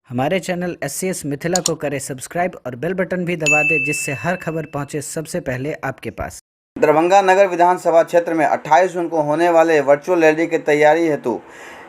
हमारे channel SCS Mithila को करें सब्सक्राइब और बेल बटन भी दबा दें, जिससे हर खबर पहुंचे सबसे पहले आपके पास। दरभंगा नगर विधानसभा क्षेत्र में 28 जून को होने वाले वर्चुअल रैली की तैयारी हेतु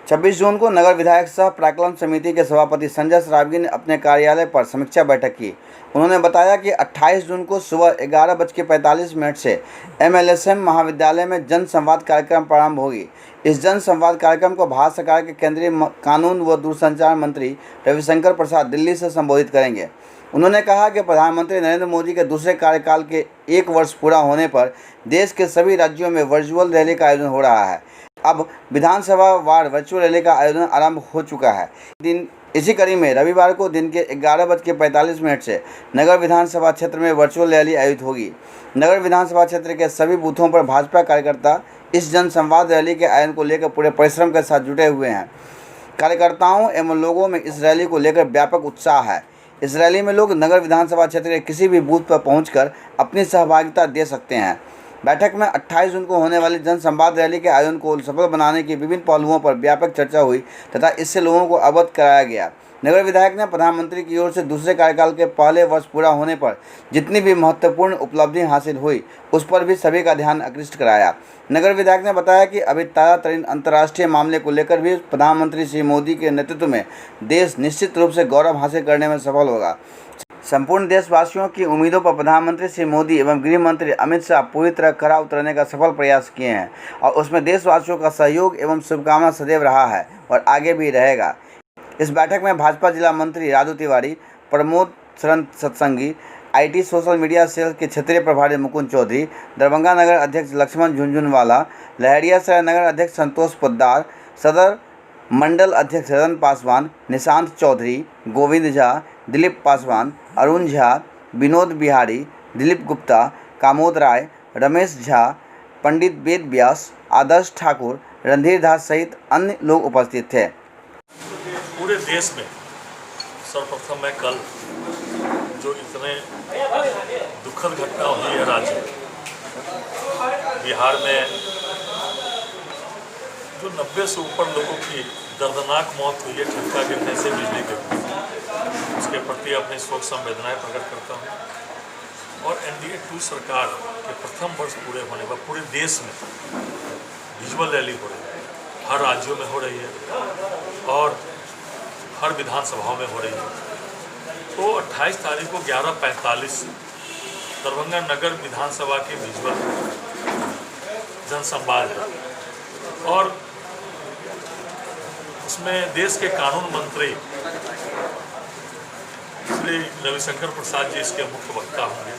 26 जून को नगर विधायक सह प्राक्कलन समिति के सभापति संजय सरावगी ने अपने कार्यालय पर समीक्षा बैठक की। उन्होंने बताया कि 28 जून को सुबह 11:45 से MLSM महाविद्यालय में जन संवाद कार्यक्रम प्रारंभ होगी। इस जन संवाद कार्यक्रम को भारत सरकार के केंद्रीय कानून व दूरसंचार मंत्री रविशंकर प्रसाद दिल्ली से संबोधित करेंगे। उन्होंने कहा कि प्रधानमंत्री नरेंद्र मोदी के दूसरे कार्यकाल के 1 वर्ष पूरा होने पर देश के सभी राज्यों में वर्चुअल रैली का आयोजन हो रहा है। अब विधानसभा वार वर्चुअल रैली का आयोजन आरंभ हो चुका है। इसी कड़ी में रविवार को दिन के 11:45 से नगर विधानसभा क्षेत्र में वर्चुअल रैली आयोजित होगी। नगर विधानसभा क्षेत्र के सभी बूथों पर भाजपा कार्यकर्ता इस जन संवाद रैली के आयोजन को लेकर पूरे परिश्रम के साथ जुटे हुए हैं। कार्यकर्ताओं एवं लोगों में इस रैली को लेकर व्यापक उत्साह है। इस रैली में लोग नगर विधानसभा क्षेत्र के किसी भी बूथ पर पहुंचकर अपनी सहभागिता दे सकते हैं। बैठक में 28 जून को होने वाली जन संवाद रैली के आयोजन को सफल बनाने की विभिन्न पहलुओं पर व्यापक चर्चा हुई तथा इससे लोगों को अवगत कराया गया। नगर विधायक ने प्रधानमंत्री की ओर से दूसरे कार्यकाल के पहले वर्ष पूरा होने पर जितनी भी महत्वपूर्ण उपलब्धि हासिल हुई उस पर भी सभी का ध्यान आकृष्ट कराया। नगर विधायक ने बताया कि अभी ताज़ातरीन अंतर्राष्ट्रीय मामले को लेकर भी प्रधानमंत्री श्री मोदी के नेतृत्व में देश निश्चित रूप से गौरव हासिल करने में सफल होगा। संपूर्ण देशवासियों की उम्मीदों पर प्रधानमंत्री श्री मोदी एवं गृह मंत्री अमित शाह पूरी तरह खरा उतरने का सफल प्रयास किए हैं और उसमें देशवासियों का सहयोग एवं शुभकामना सदैव रहा है और आगे भी रहेगा। इस बैठक में भाजपा जिला मंत्री राजू तिवारी, प्रमोद शरण सत्संगी, IT सोशल मीडिया सेल के क्षेत्रीय प्रभारी मुकुंद चौधरी, दरभंगा नगर अध्यक्ष लक्ष्मण झुनझुनवाला, लहरियासराय नगर अध्यक्ष संतोष पोद्दार, सदर मंडल अध्यक्ष रतन पासवान, निशांत चौधरी, गोविंद झा, दिलीप पासवान, अरुण झा, विनोद बिहारी, दिलीप गुप्ता, कामोद राय, रमेश झा, पंडित वेद व्यास, आदर्श ठाकुर, रणधीर दास सहित अन्य लोग उपस्थित थे। पूरे देश में सर्वप्रथम मैं कल जो इतने दुखद घटना हुई है राज्य में, बिहार में जो 90 से ऊपर लोगों की दर्दनाक मौत हुई है ठनका गिरने से, बिजली गिरने से, उसके प्रति अपनी शोक संवेदनाएं प्रकट करता हूँ। और NDA 2 सरकार के प्रथम वर्ष पूरे होने पर पूरे देश में विजुअल रैली हो रही है, हर राज्यों में हो रही है और हर विधानसभाओं में हो रही है। तो 28 तारीख को 11:45 दरभंगा नगर विधानसभा के विजुअल जनसंवाद है और उसमें देश के कानून मंत्री श्री रविशंकर प्रसाद जी इसके मुख्य वक्ता होंगे।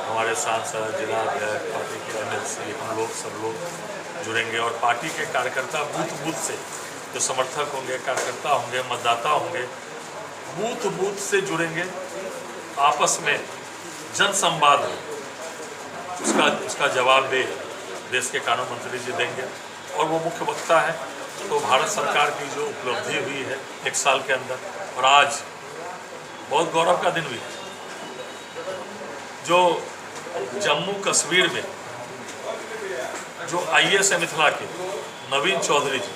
हमारे सांसद, जिला अध्यक्ष, पार्टी के MLC, हम लोग सब लोग जुड़ेंगे और पार्टी के कार्यकर्ता बूथ बूथ से जो समर्थक होंगे, कार्यकर्ता होंगे, मतदाता होंगे, बूथ बूथ से जुड़ेंगे, आपस में जन संवाद हो, उसका जवाब देश के कानून मंत्री जी देंगे और वो मुख्य वक्ता है। तो भारत सरकार की जो उपलब्धि हुई है 1 साल के अंदर, और आज बहुत गौरव का दिन भी है जो जम्मू कश्मीर में जो IAS है मिथिला के नवीन चौधरी जी,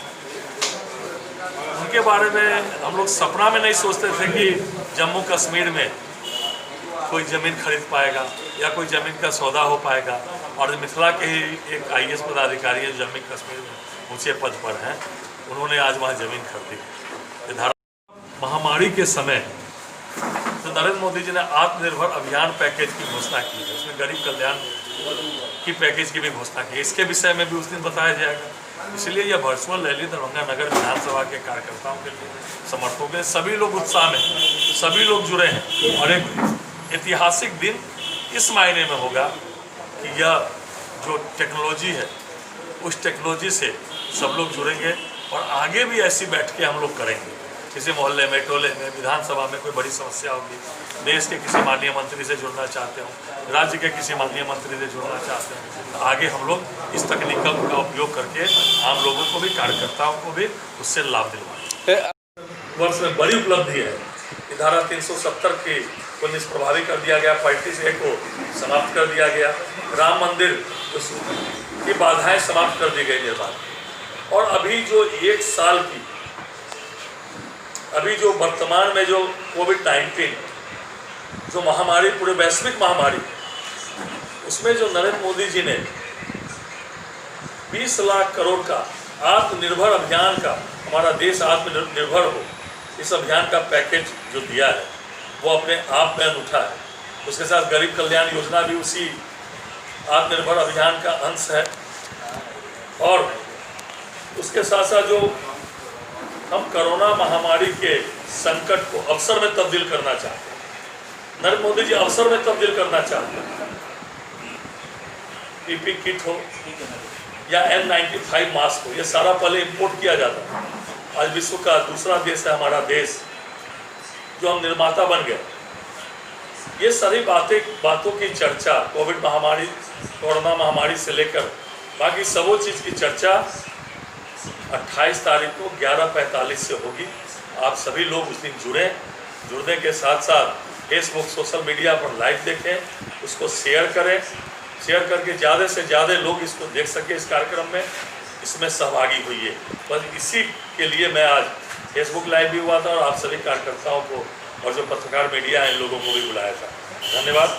उनके बारे में हम लोग सपना में नहीं सोचते थे कि जम्मू कश्मीर में कोई ज़मीन खरीद पाएगा या कोई ज़मीन का सौदा हो पाएगा। और मिथिला के ही एक IAS पदाधिकारी है जम्मू कश्मीर में ऊंचे पद पर हैं, उन्होंने आज वहाँ ज़मीन खरीदी। महामारी के समय तो नरेंद्र मोदी जी ने आत्मनिर्भर अभियान पैकेज की घोषणा की है, उसमें गरीब कल्याण की पैकेज की भी घोषणा की है। इसके विषय में भी उस दिन बताया जाएगा। इसलिए यह वर्चुअल रैली दरभंगा नगर विधानसभा के कार्यकर्ताओं के लिए, समर्थकों के, सभी लोग उत्साह में, सभी लोग जुड़े हैं और एक ऐतिहासिक दिन इस मायने में होगा कि यह जो टेक्नोलॉजी है उस टेक्नोलॉजी से सब लोग जुड़ेंगे और आगे भी ऐसी बैठकें हम लोग करेंगे। किसी मोहल्ले में, टोले में, विधानसभा में कोई बड़ी समस्या होगी, देश के किसी माननीय मंत्री से जुड़ना चाहते हो, राज्य के किसी माननीय मंत्री से जुड़ना चाहते हो, तो आगे हम लोग इस तकनीक का उपयोग करके आम लोगों को भी, कार्यकर्ताओं को भी उससे लाभ दिलवाएं। वर्ष में बड़ी उपलब्धि है। धारा 370 को निष्प्रभावी कर दिया गया, 35A को समाप्त कर दिया गया, राम मंदिर की बाधाएं समाप्त कर दी गई निर्माण, और अभी जो 1 साल की अभी जो वर्तमान में जो कोविड-19 जो महामारी, पूरे वैश्विक महामारी, उसमें जो नरेंद्र मोदी जी ने 20 लाख करोड़ का आत्मनिर्भर अभियान का, हमारा देश आत्मनिर्भर हो, इस अभियान का पैकेज जो दिया है वो अपने आप में अनूठा है। उसके साथ गरीब कल्याण योजना भी उसी आत्मनिर्भर अभियान का अंश है। और उसके साथ साथ जो हम कोरोना महामारी के संकट को अवसर में तब्दील करना चाहते हैं, नरेंद्र मोदी जी अवसर में तब्दील करना चाहते हैं। पीपी किट हो या N95 मास्क हो, ये सारा पहले इंपोर्ट किया जाता है। आज विश्व का दूसरा देश है हमारा देश, जो हम निर्माता बन गए। ये सारी बातों की चर्चा कोरोना महामारी से लेकर बाकी सबों चीज़ की चर्चा 28 तारीख को 11:45 से होगी। आप सभी लोग उस दिन जुड़ने के साथ साथ फेसबुक, सोशल मीडिया पर लाइव देखें, उसको शेयर करें, शेयर करके ज़्यादा से ज़्यादा लोग इसको देख सके, इस कार्यक्रम में इसमें सहभागी हुई। बस इसी के लिए मैं आज फेसबुक लाइव भी हुआ था और आप सभी कार्यकर्ताओं को और जो पत्रकार मीडिया है इन लोगों को भी बुलाया था। धन्यवाद।